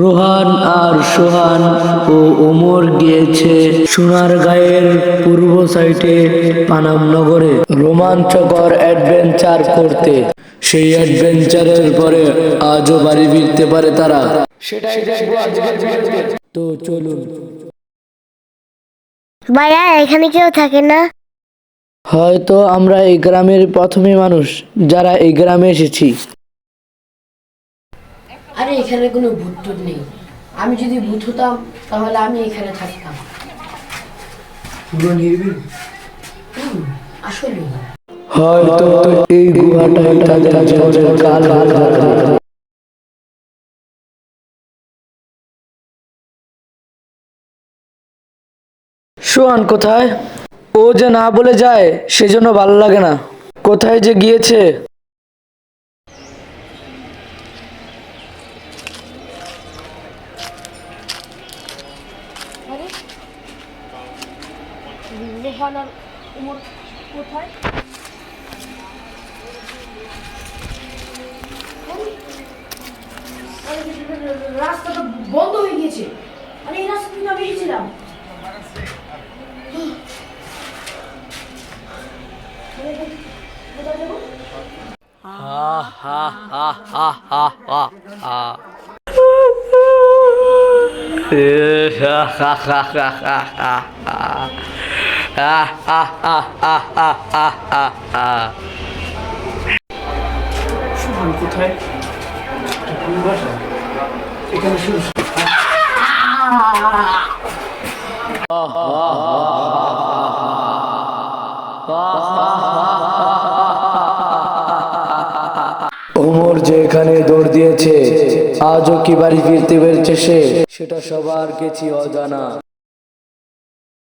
রোহান আর সোহান ও ওমর গিয়েছে সোনারগাঁয়ের পূর্ব সাইডে পানাম নগরে রোমাঞ্চকর অ্যাডভেঞ্চার করতে। সেই অ্যাডভেঞ্চারের পরে আজও বাড়ি ফিরতে পারে তারা, সেটাই দেখবো আজকের ভিডিওতে। তো চলুন। ভাইয়া এখানে কেউ থাকে না? হয়তো আমরা এই গ্রামের প্রথমে মানুষ যারা এই গ্রামে এসেছি। আরে এখানে কোনো ভূত টুত নেই। আমি যদি ভূত হতাম তাহলে আমি এখানে থাকতাম। পুরো নির্ভীক। আসলে হয়তো এই গুহাটাই তাদের জীবনের কাল। সোহান কোথায়? ও যে না বলে যায় সেজন্য ভালো লাগে না। কোথায় যে গিয়েছে? রোহান আর ওমর কোথায়? রাস্তাটা বন্ধ হয়ে গিয়েছে। আরে এই রাস্তা থেকে আমি এসেছিলাম। কোথায় যাবো? সোহান কোথায়? এখানে শুধু ওমর যে এখানে দৌড় দিয়েছে, আজও কি বাড়ি ফিরতে পেরেছে সে, সেটা সবার কাছে অজানা।